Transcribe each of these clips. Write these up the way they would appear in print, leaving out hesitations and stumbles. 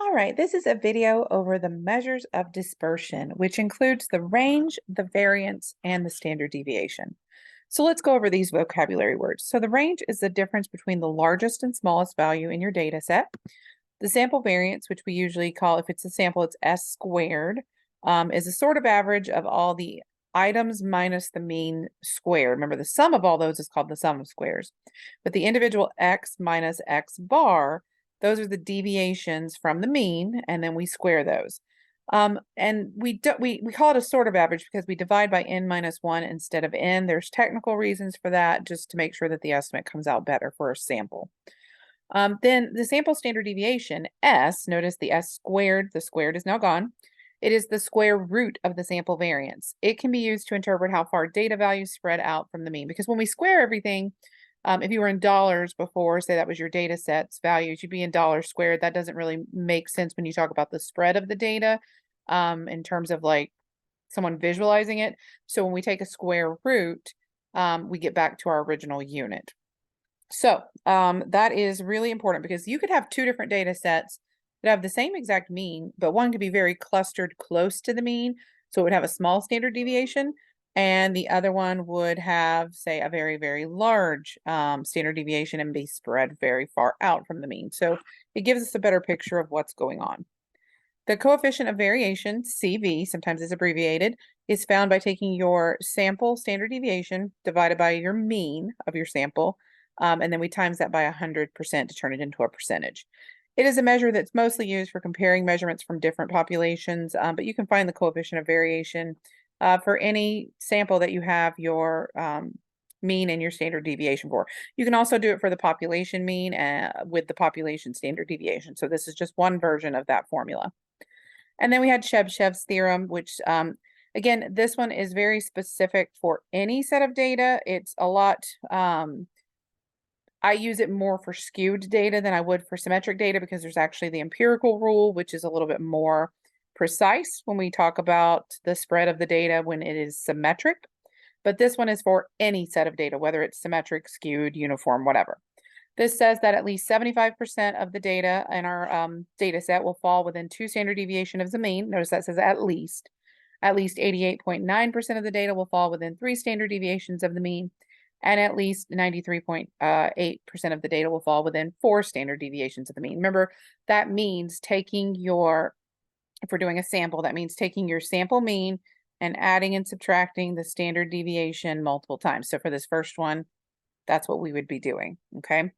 All right, this is a video over the measures of dispersion, which includes the range, the variance, and the standard deviation. So let's go over these vocabulary words. So the range is the difference between the largest and smallest value in your data set. The sample variance, which we usually call, if it's a sample, it's S squared, is a sort of average of all the items minus the mean squared. Remember, the sum of all those is called the sum of squares. But the individual X minus X bar, those are the deviations from the mean, and then we square those. And we call it a sort of average because we divide by n minus 1 instead of n. There's technical reasons for that, just to make sure that the estimate comes out better for a sample. Then the sample standard deviation, S, notice the S squared, the squared is now gone. It is the square root of the sample variance. It can be used to interpret how far data values spread out from the mean, because when we square everything, if you were in dollars before, say that was your data set's values, you'd be in dollars squared. That doesn't really make sense when you talk about the spread of the data in terms of like someone visualizing it. So when we take a square root, we get back to our original unit. So that is really important because you could have two different data sets that have the same exact mean, but one could be very clustered close to the mean. So it would have a small standard deviation, and the other one would have, say, a very, very large standard deviation and be spread very far out from the mean. So it gives us a better picture of what's going on. The coefficient of variation, CV, sometimes it's abbreviated, is found by taking your sample standard deviation divided by your mean of your sample, and then we times that by 100% to turn it into a percentage. It is a measure that's mostly used for comparing measurements from different populations, but you can find the coefficient of variation for any sample that you have your mean and your standard deviation for. You can also do it for the population mean with the population standard deviation. So this is just one version of that formula. And then we had Chebyshev theorem, which again, this one is very specific for any set of data. It's a lot, I use it more for skewed data than I would for symmetric data because there's actually the empirical rule, which is a little bit more precise when we talk about the spread of the data when it is symmetric. But this one is for any set of data, whether it's symmetric, skewed, uniform, whatever. This says that at least 75% of the data in our data set will fall within 2 standard deviation of the mean. Notice that says at least. At least 88.9% of the data will fall within 3 standard deviations of the mean. And at least 93.8% of the data will fall within 4 standard deviations of the mean. Remember, that means taking your, if we're doing a sample, that means taking your sample mean and adding and subtracting the standard deviation multiple times. So for this first one, that's what we would be doing, okay?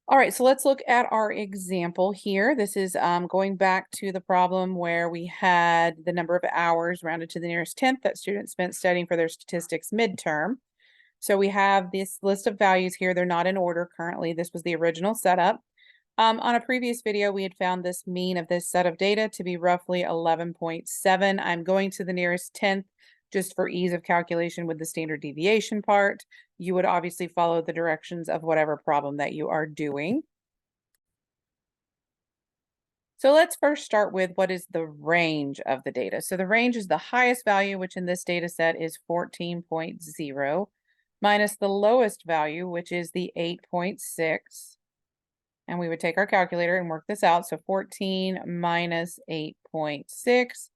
All right, so let's look at our example here. This is going back to the problem where we had the number of hours rounded to the nearest 10th that students spent studying for their statistics midterm. So we have this list of values here. They're not in order currently. This was the original setup. On a previous video, we had found this mean of this set of data to be roughly 11.7. I'm going to the nearest 10th just for ease of calculation with the standard deviation part. You would obviously follow the directions of whatever problem that you are doing. So let's first start with what is the range of the data. So the range is the highest value, which in this data set is 14.0, minus the lowest value, which is the 8.6. And we would take our calculator and work this out. So 14 minus 8.6.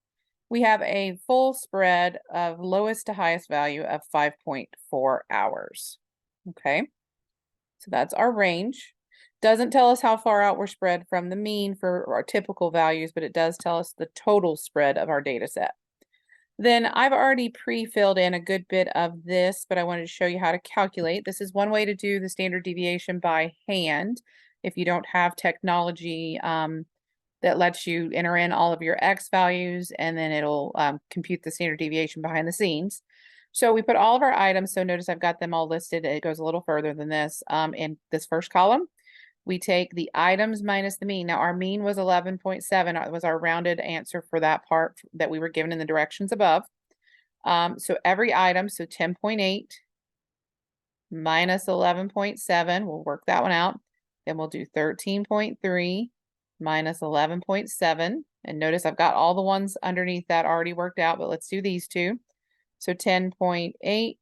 We have a full spread of lowest to highest value of 5.4 hours. Okay, so that's our range. Doesn't tell us how far out we're spread from the mean for our typical values, but it does tell us the total spread of our data set. Then I've already pre-filled in a good bit of this, but I wanted to show you how to calculate. This is one way to do the standard deviation by hand if you don't have technology that lets you enter in all of your X values, and then it'll compute the standard deviation behind the scenes. So we put all of our items, so notice I've got them all listed. It goes a little further than this in this first column. We take the items minus the mean. Now our mean was 11.7. It was our rounded answer for that part that we were given in the directions above. So every item, so 10.8 minus 11.7, we'll work that one out. Then we'll do 13.3 minus 11.7. And notice I've got all the ones underneath that already worked out, but let's do these two. So 10.8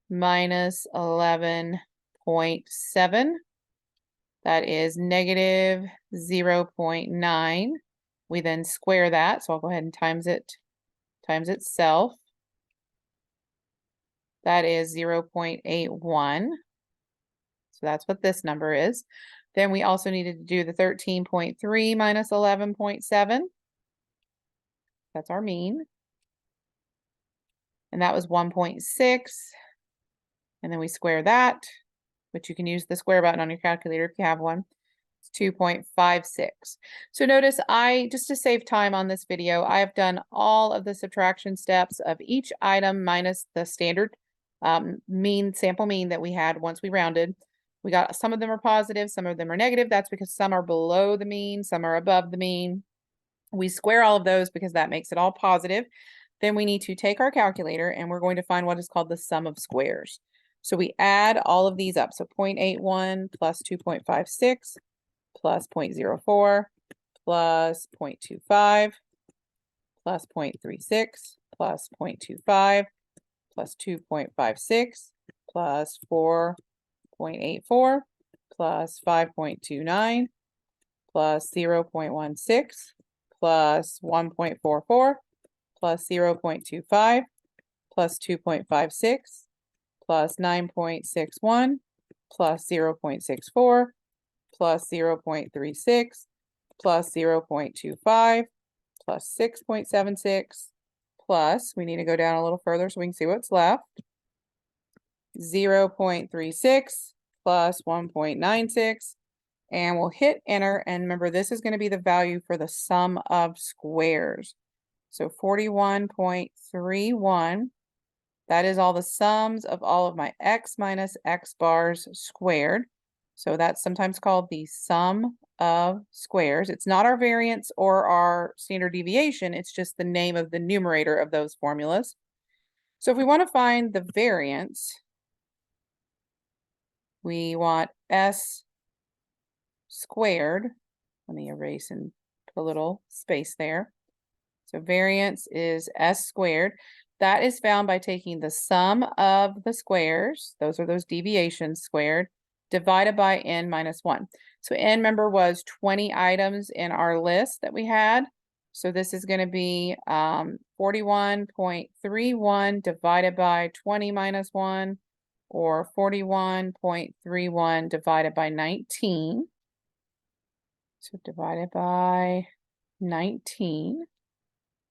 minus 11.7. That is negative 0.9. We then square that, so I'll go ahead and times itself. That is 0.81. So that's what this number is. Then we also needed to do the 13.3 minus 11.7. That's our mean. And that was 1.6. And then we square that, which you can use the square button on your calculator if you have one. It's 2.56. So notice just to save time on this video, I have done all of the subtraction steps of each item minus the standard sample mean that we had once we rounded. We got some of them are positive, some of them are negative. That's because some are below the mean, some are above the mean. We square all of those because that makes it all positive. Then we need to take our calculator and we're going to find what is called the sum of squares. So we add all of these up. So 0.81 plus 2.56 plus 0.04 plus 0.25 plus 0.36 plus 0.25 plus 2.56 plus 4.84 plus 5.29 plus 0.16 plus 1.44 plus 0.25 plus 2.56 plus 9.61 plus 0.64 plus 0.36 plus 0.25 plus 6.76 plus, we need to go down a little further so we can see what's left, 0.36 plus 1.96, and we'll hit enter. And remember, this is going to be the value for the sum of squares. So 41.31, that is all the sums of all of my x minus x bars squared. So that's sometimes called the sum of squares. It's not our variance or our standard deviation. It's just the name of the numerator of those formulas. So if we want to find the variance, we want s squared. Let me erase and put a little space there. So variance is s squared. That is found by taking the sum of the squares, those are those deviations squared, divided by n minus 1. So n, remember, was 20 items in our list that we had. So this is going to be 41.31 divided by 20 minus 1, or 41.31 divided by 19. So divided by 19.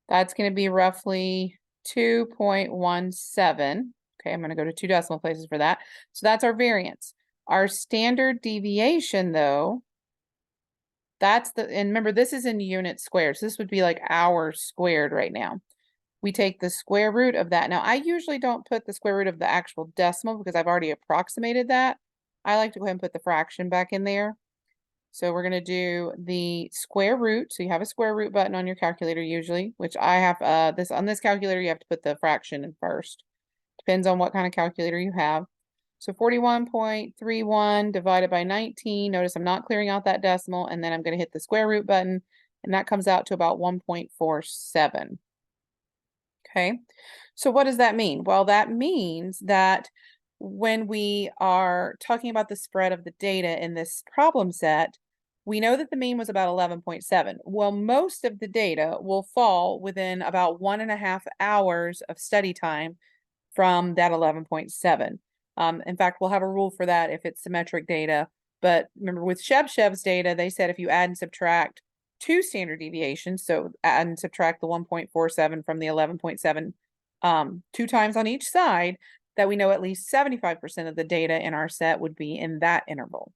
That's going to be roughly 2.17. Okay, I'm going to go to 2 decimal places for that. So that's our variance. Our standard deviation, though, and remember, this is in units squared. So this would be like hours squared right now. We take the square root of that. Now, I usually don't put the square root of the actual decimal because I've already approximated that. I like to go ahead and put the fraction back in there. So we're going to do the square root. So you have a square root button on your calculator usually, which I have on this calculator, you have to put the fraction in first. Depends on what kind of calculator you have. So 41.31 divided by 19. Notice I'm not clearing out that decimal, and then I'm going to hit the square root button, and that comes out to about 1.47. Okay, so what does that mean? Well, that means that when we are talking about the spread of the data in this problem set, we know that the mean was about 11.7. Well, most of the data will fall within about 1.5 hours of study time from that 11.7. In fact, we'll have a rule for that if it's symmetric data. But remember, with Shevchev's data, they said if you add and subtract 2 standard deviations, so add and subtract the 1.47 from the 11.7 2 times on each side, that we know at least 75% of the data in our set would be in that interval.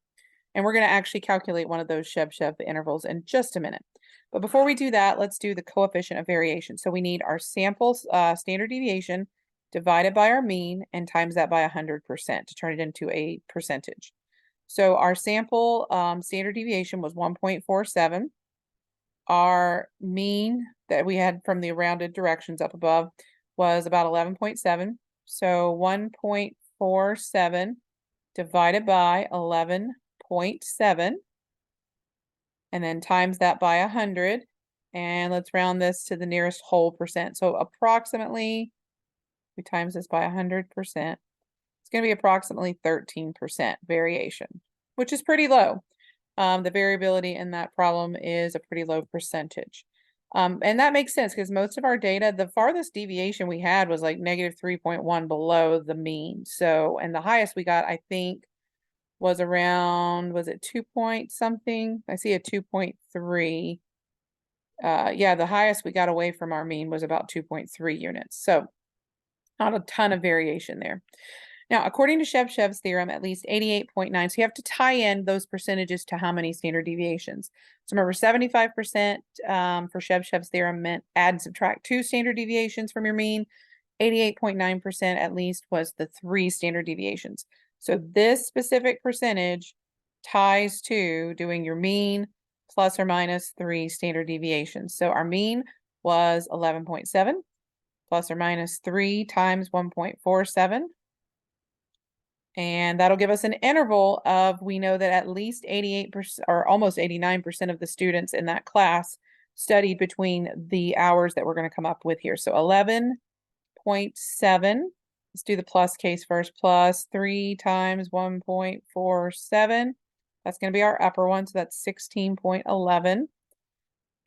And we're going to actually calculate one of those Shevchev intervals in just a minute. But before we do that, let's do the coefficient of variation. So we need our sample standard deviation divided by our mean and times that by 100% to turn it into a percentage. So our sample standard deviation was 1.47. Our mean that we had from the rounded directions up above was about 11.7. So 1.47 divided by 11.7, and then times that by 100. And let's round this to the nearest whole percent. So approximately, we times this by 100%. It's going to be approximately 13% variation, which is pretty low. The variability in that problem is a pretty low percentage. And that makes sense because most of our data, the farthest deviation we had was like negative 3.1 below the mean. So, and the highest we got, I think, was around, was it 2 point something? I see a 2.3. Yeah, the highest we got away from our mean was about 2.3 units. So not a ton of variation there. Now, according to Shevchev's theorem, at least 88.9. So you have to tie in those percentages to how many standard deviations. So remember, 75% for Shevchev's theorem meant add and subtract 2 standard deviations from your mean. 88.9% at least was the 3 standard deviations. So this specific percentage ties to doing your mean plus or minus 3 standard deviations. So our mean was 11.7 plus or minus 3 times 1.47. And that'll give us an interval of, we know that at least 88% or almost 89% of the students in that class studied between the hours that we're going to come up with here. So 11.7, let's do the plus case first, plus 3 times 1.47. That's going to be our upper one, so that's 16.11.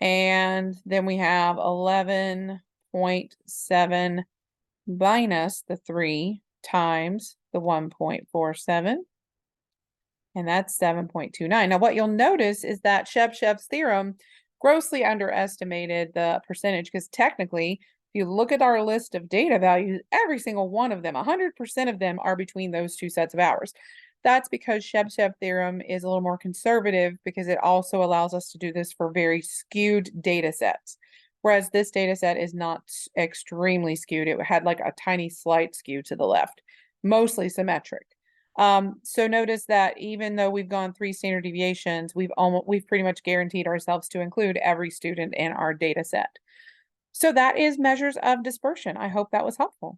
And then we have 11.7 minus the 3 times the 1.47, and that's 7.29. Now, what you'll notice is that Shevchev's theorem grossly underestimated the percentage, because technically, if you look at our list of data values, every single one of them, 100% of them are between those two sets of hours. That's because Shevchev theorem is a little more conservative because it also allows us to do this for very skewed data sets. Whereas this data set is not extremely skewed. It had like a tiny slight skew to the left, mostly symmetric. So notice that even though we've gone 3 standard deviations, we've pretty much guaranteed ourselves to include every student in our data set. So that is measures of dispersion. I hope that was helpful.